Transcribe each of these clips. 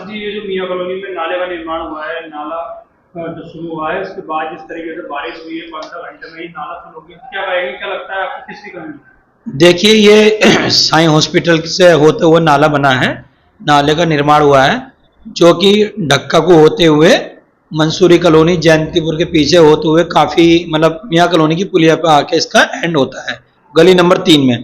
जी, ये जो मियां कॉलोनी में नाले का निर्माण हुआ है, नाला जो शुरू हुआ है, उसके बाद जिस तरीके से बारिश हुई है 15 घंटे में ही नाला फुल हो गया, क्या कहेंगे, क्या लगता है आपको, किसकी कमी है? देखिए, ये साई हॉस्पिटल से होते हुए नाला बना है, नाले का निर्माण हुआ है, जो कि ढक्का को होते हुए मंसूरी कॉलोनी जयंतीपुर के पीछे होते हुए काफी मतलब मियां कॉलोनी की पुलिया पे आके इसका एंड होता है गली नंबर 3 में।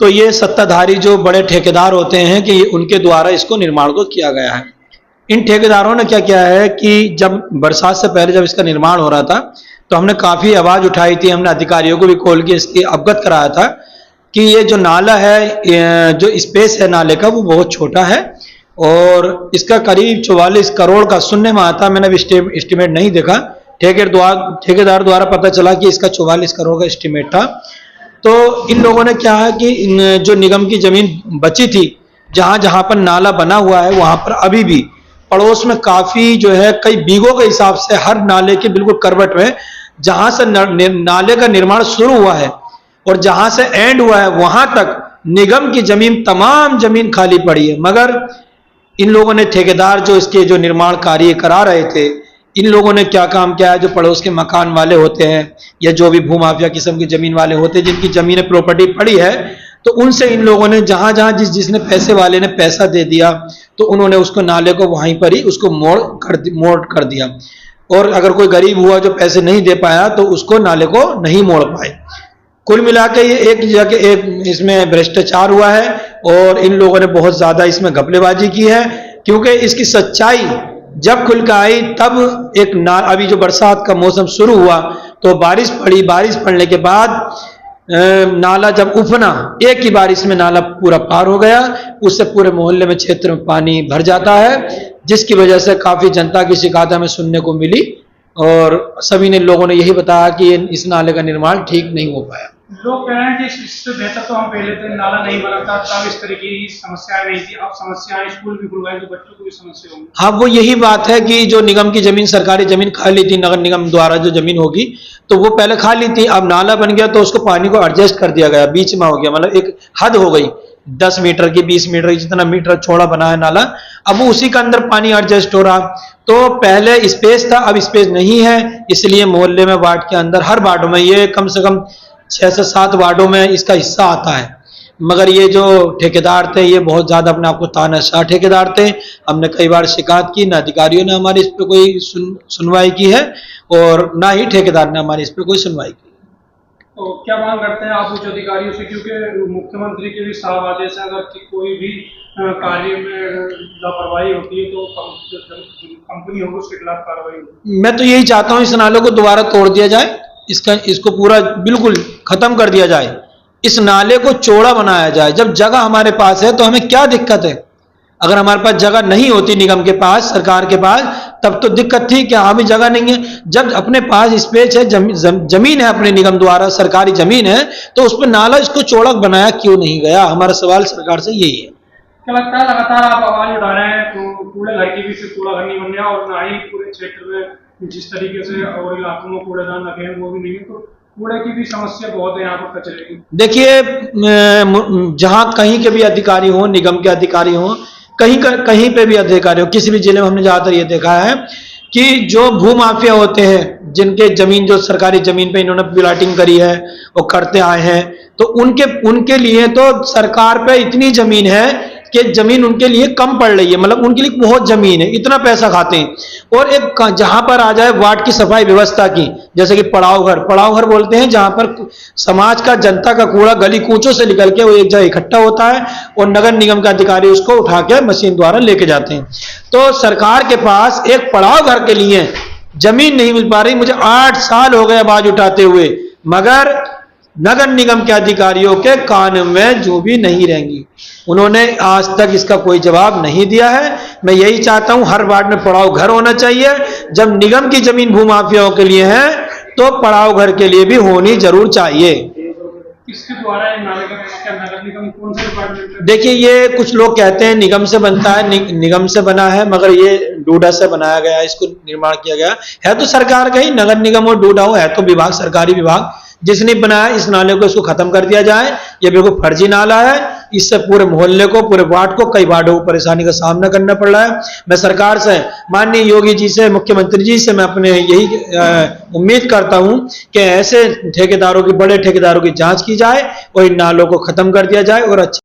तो ये सत्ताधारी जो बड़े ठेकेदार होते हैं कि उनके द्वारा इसको निर्माण को किया गया है। इन ठेकेदारों ने क्या किया है कि जब बरसात से पहले जब इसका निर्माण हो रहा था तो हमने काफी आवाज उठाई थी, हमने अधिकारियों को भी खोल के इसकी अवगत कराया था कि ये जो नाला है, जो स्पेस है नाले का, वो बहुत छोटा है और इसका करीब 44 करोड़ का सुनने में आता, मैंने एस्टिमेट नहीं देखा, ठेकेदार द्वारा पता चला कि इसका 44 करोड़ का एस्टिमेट था। तो इन लोगों ने क्या है कि जो निगम की जमीन बची थी, जहां जहां पर नाला बना हुआ है, वहां पर अभी भी पड़ोस में काफी जो है कई बीघों के हिसाब से हर नाले के बिल्कुल करवट में जहां से नाले का निर्माण शुरू हुआ है और जहां से एंड हुआ है वहां तक निगम की जमीन, तमाम जमीन खाली पड़ी है। मगर इन लोगों ने, ठेकेदार जो इसके जो निर्माण कार्य करा रहे थे, इन लोगों ने क्या काम किया है, जो पड़ोस के मकान वाले होते हैं या जो भी भूमाफिया किस्म की जमीन वाले होते हैं जिनकी जमीन प्रॉपर्टी पड़ी है, तो उनसे इन लोगों ने जहां जहां जिसने पैसे वाले ने पैसा दे दिया तो उन्होंने उसको नाले को वहीं पर ही उसको मोड़ कर दिया। और अगर कोई गरीब हुआ जो पैसे नहीं दे पाया तो उसको नाले को नहीं मोड़ पाए। कुल मिला के ये एक जगह एक इसमें भ्रष्टाचार हुआ है और इन लोगों ने बहुत ज्यादा इसमें घपलेबाजी की है, क्योंकि इसकी सच्चाई जब खुल कर आई तब अभी जो बरसात का मौसम शुरू हुआ तो बारिश पड़ी, बारिश पड़ने के बाद नाला जब उफना, एक ही बारिश में नाला पूरा पार हो गया, उससे पूरे मोहल्ले में, क्षेत्र में पानी भर जाता है, जिसकी वजह से काफी जनता की शिकायत हमें सुनने को मिली और सभी ने लोगों ने यही बताया कि इस नाले का निर्माण ठीक नहीं हो पाया। लोग कह रहे हैं कि इससे बेहतर तो हम पहले तो नाला नहीं बना था, तब इस तरह की समस्याएं नहीं थी, अब समस्याएं, स्कूल भी खुल गए तो बच्चों को भी समस्या होगी। हाँ, वो यही बात है कि जो निगम की जमीन, सरकारी जमीन खाली थी, नगर निगम द्वारा जो जमीन होगी तो वो पहले खाली थी, अब नाला बन गया तो उसको पानी को एडजस्ट कर दिया गया, बीच में हो गया, मतलब एक हद हो गई 10 मीटर की, 20 मीटर की, जितना मीटर चौड़ा बना है नाला, अब वो उसी के अंदर पानी एडजस्ट हो रहा। तो पहले स्पेस था, अब स्पेस नहीं है, इसलिए मोहल्ले में, वार्ड के अंदर, हर वार्ड में, ये कम से कम 6 से 7 वार्डों में इसका हिस्सा आता है। मगर ये जो ठेकेदार थे ये बहुत ज्यादा अपने आप को तानाशाह ठेकेदार थे। हमने कई बार शिकायत की, ना अधिकारियों ने हमारी इस पर कोई सुनवाई की है और ना ही ठेकेदार ने हमारी इस पर कोई सुनवाई की। तो क्या मांग करते हैं आप उच्च अधिकारियों से, क्योंकि मुख्यमंत्री के भी साफ आदेश है, अगर कोई भी कार्य में लापरवाही होती है तो कंपनी होगी उसके खिलाफ कार्रवाई होगी। मैं तो यही चाहता हूँ इस नाले को दोबारा तोड़ दिया जाए, इसको पूरा बिल्कुल खत्म कर दिया जाए, इस नाले को चौड़ा बनाया जाए। जब जगह हमारे पास है तो हमें क्या दिक्कत है? अगर हमारे पास जगह नहीं होती निगम के पास, सरकार के पास, तब तो दिक्कत थी कि हाँ भी जगह नहीं है। जब अपने पास स्पेस है, जमीन है अपने निगम द्वारा, सरकारी जमीन है, तो उस पर नाला इसको चौड़ा बनाया क्यों नहीं गया? हमारा सवाल सरकार से यही है। क्या लगता है, लगातार आप आवाज उठा रहे हैं तो कूड़े घर की भी फिर कूड़ा घर नहीं बन गया और ना ही पूरे क्षेत्र में जिस तरीके से और इलाकों में कूड़ेदान रखे हैं वो भी नहीं है, तो कूड़े की भी समस्या बहुत है यहाँ पर, कचरे की। देखिए, जहां कहीं के भी अधिकारी हो, निगम के अधिकारी हो, कहीं पे भी अधिकारी हो, किसी भी जिले में हमने ज्यादातर ये देखा है कि जो भूमाफिया होते हैं, जिनके जमीन, जो सरकारी जमीन पे इन्होंने प्लाटिंग करी है वो करते आए हैं, तो उनके लिए तो सरकार पे इतनी जमीन है कि जमीन उनके लिए कम पड़ रही है, मतलब उनके लिए बहुत जमीन है, इतना पैसा खाते हैं। और एक जहां पर आ जाए वार्ड की सफाई व्यवस्था की, जैसे कि पड़ाव घर बोलते हैं, जहां पर समाज का, जनता का कूड़ा गली कूचों से निकल के वो एक जगह इकट्ठा होता है और नगर निगम के अधिकारी उसको उठा के मशीन द्वारा लेके जाते हैं। तो सरकार के पास एक पड़ाव घर के लिए जमीन नहीं मिल पा रही। मुझे 8 साल हो गए आवाज उठाते हुए, मगर नगर निगम के अधिकारियों के कान में जो भी नहीं रहेंगी, उन्होंने आज तक इसका कोई जवाब नहीं दिया है। मैं यही चाहता हूं हर वार्ड में पड़ाव घर होना चाहिए। जब निगम की जमीन भूमाफियाओं के लिए है तो पड़ाव घर के लिए भी होनी जरूर चाहिए। किसके द्वारा नगर निगम, कौन से डिपार्टमेंट? देखिए, ये कुछ लोग कहते हैं निगम से बनता है, निगम से बना है, मगर ये डूडा से बनाया गया है, इसको निर्माण किया गया है तो सरकार का ही, नगर निगम और डूडा हो, है तो विभाग, सरकारी विभाग, जिसने बनाया इस नाले को इसको खत्म कर दिया जाए। ये बिल्कुल फर्जी नाला है, इससे पूरे मोहल्ले को, पूरे वार्ड को, कई वार्डों को परेशानी का सामना करना पड़ रहा है। मैं सरकार से, माननीय योगी जी से, मुख्यमंत्री जी से मैं अपने यही उम्मीद करता हूं कि ऐसे ठेकेदारों की, बड़े ठेकेदारों की जांच की जाए और इन नालों को खत्म कर दिया जाए और अच्छा